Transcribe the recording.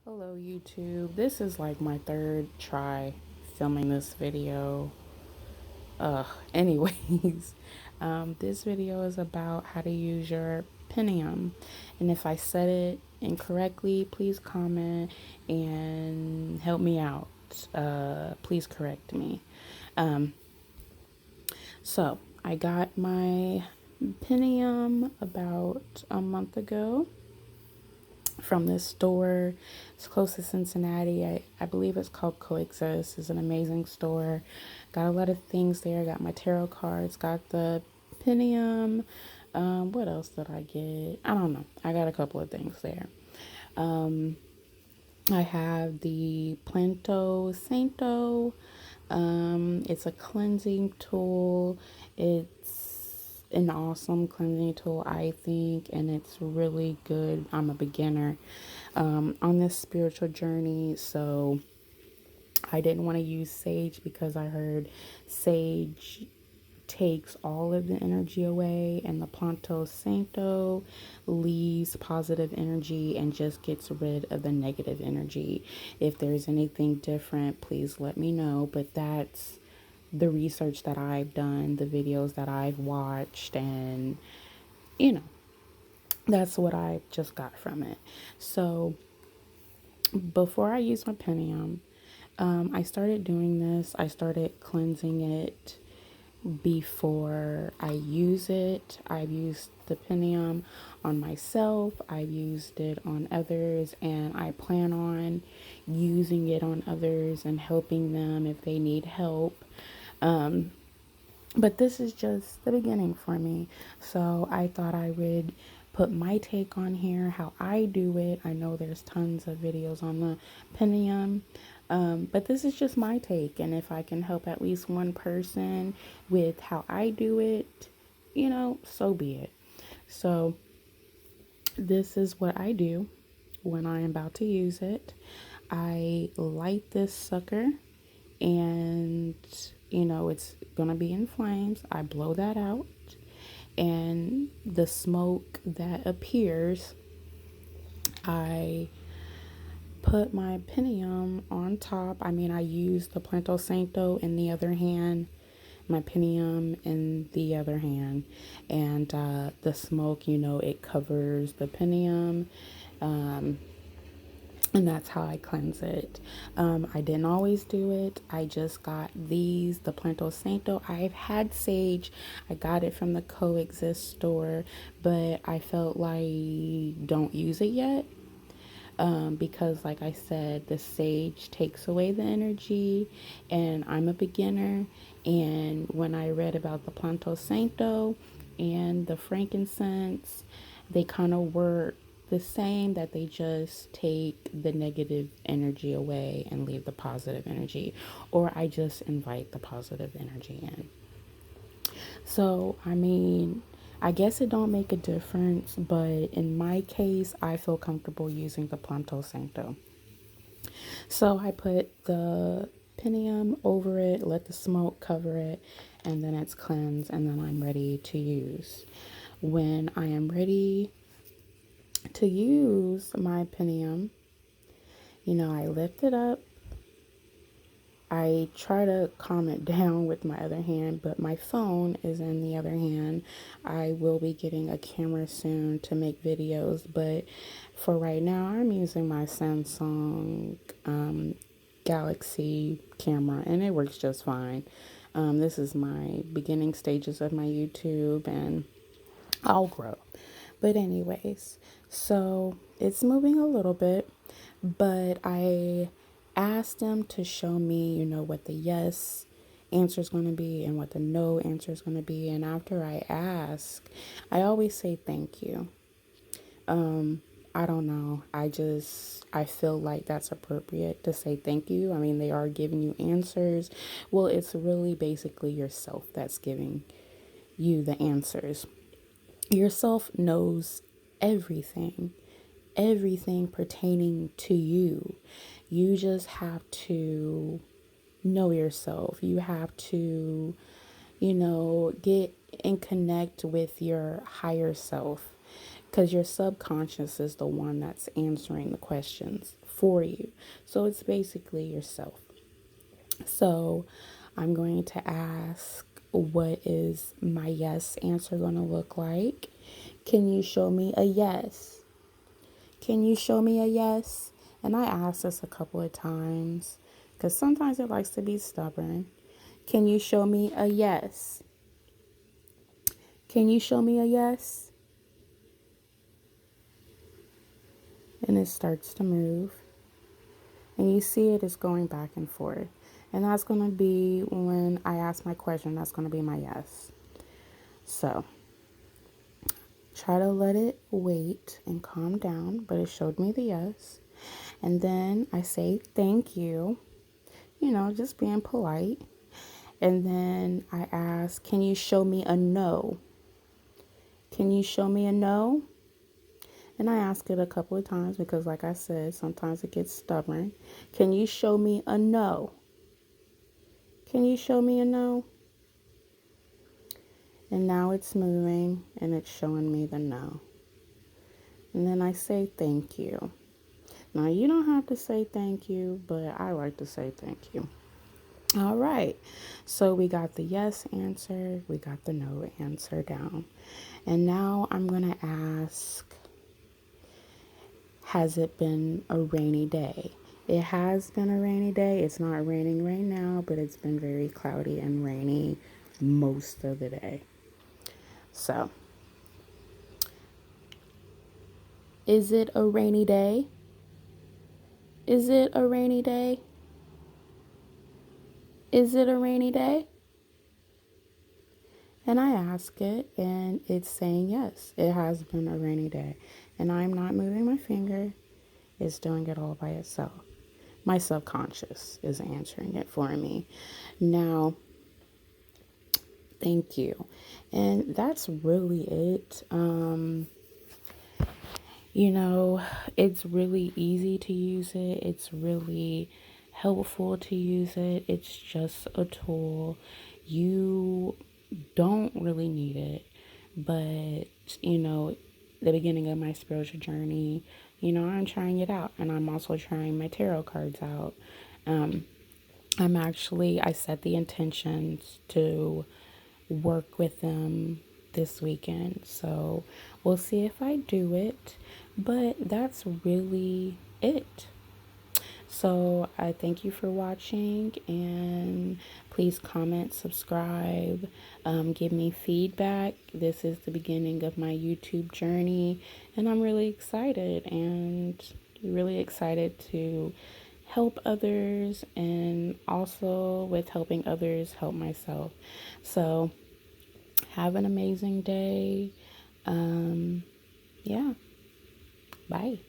Hello YouTube. This is like my third try filming this video. Anyways, this video is about how to use your Pentium. And if I said it incorrectly, please comment and help me out. Please correct me. Um, so I got my Pentium about a month ago from this store. It's close to Cincinnati. I believe it's called Coexist. It's an amazing store. Got a lot of things there. Got my tarot cards. Got the Pentium. What else did I get? I don't know. I got a couple of things there. I have the Planto Santo. It's a cleansing tool. It's an awesome cleansing tool, I think, and it's really good. I'm a beginner on this spiritual journey, so I didn't want to use sage because I heard sage takes all of the energy away, and the Planto Santo leaves positive energy and just gets rid of the negative energy. If there's anything different, please let me know, but that's the research that I've done, the videos that I've watched, and you know, that's what I just got from it. So before I use my Pentium, I started doing this. I started cleansing it before I use it. I've used the Pentium on myself, I've used it on others, and I plan on using it on others and helping them if they need help. But this is just the beginning for me. So I thought I would put my take on here, how I do it. I know there's tons of videos on the Pentium, but this is just my take. And if I can help at least one person with how I do it, so be it. So this is what I do when I am about to use it. I light this sucker and it's gonna be in flames. I blow that out, and the smoke that appears, I put my Pentium on top. I mean, I use the Planto Santo in the other hand, my Pentium in the other hand, and the smoke, it covers the Pentium. And that's how I cleanse it. I didn't always do it. I just got these, the Planto Santo. I've had sage. I got it from the Coexist store, but I felt like don't use it yet. Because like I said, the sage takes away the energy, and I'm a beginner. And when I read about the Planto Santo and the frankincense, they kind of work the same, that they just take the negative energy away and leave the positive energy, or I just invite the positive energy in. So I mean, I guess it don't make a difference, but in my case I feel comfortable using the Planto Santo. So I put the Pentium over it, let the smoke cover it, and then it's cleansed, and then I'm ready to use. When I am ready to use my Pentium, I lift it up. I try to calm it down with my other hand, but my phone is in the other hand. I will be getting a camera soon to make videos, but for right now, I'm using my Samsung Galaxy camera, and it works just fine. This is my beginning stages of my YouTube, and I'll grow. But anyways, so it's moving a little bit, but I asked them to show me, what the yes answer is going to be and what the no answer is going to be. And after I ask, I always say thank you. I don't know. I feel like that's appropriate to say thank you. I mean, they are giving you answers. Well, it's really basically yourself that's giving you the answers. Yourself knows everything, everything pertaining to you. You just have to know yourself. You have to, get and connect with your higher self. because your subconscious is the one that's answering the questions for you. So it's basically yourself. So I'm going to ask, what is my yes answer going to look like? Can you show me a yes? Can you show me a yes? And I asked this a couple of times because sometimes it likes to be stubborn. Can you show me a yes? Can you show me a yes? And it starts to move. And you see it is going back and forth. And that's going to be when I ask my question, that's going to be my yes. So try to let it wait and calm down, but it showed me the yes. And then I say thank you, just being polite. And then I ask, can you show me a no? Can you show me a no? And I ask it a couple of times because, like I said, sometimes it gets stubborn. Can you show me a no? Can you show me a no? And now it's moving and it's showing me the no. And then I say thank you. Now, you don't have to say thank you, but I like to say thank you. All right. So we got the yes answer. We got the no answer down. And now I'm going to ask, has it been a rainy day? It has been a rainy day. It's not raining right now, but it's been very cloudy and rainy most of the day. So, is it a rainy day? Is it a rainy day? Is it a rainy day? And I ask it, and it's saying yes, it has been a rainy day. And I'm not moving my finger, it's doing it all by itself. My subconscious is answering it for me. Now, thank you. And that's really it. It's really easy to use it. It's really helpful to use it. It's just a tool. You don't really need it. But, the beginning of my spiritual journey, I'm trying it out. And I'm also trying my tarot cards out. I set the intentions to work with them this weekend. So we'll see if I do it. But that's really it. So I thank you for watching, and please comment, subscribe, give me feedback. This is the beginning of my YouTube journey, and I'm really excited to help others, and also with helping others help myself. So have an amazing day. Yeah. Bye.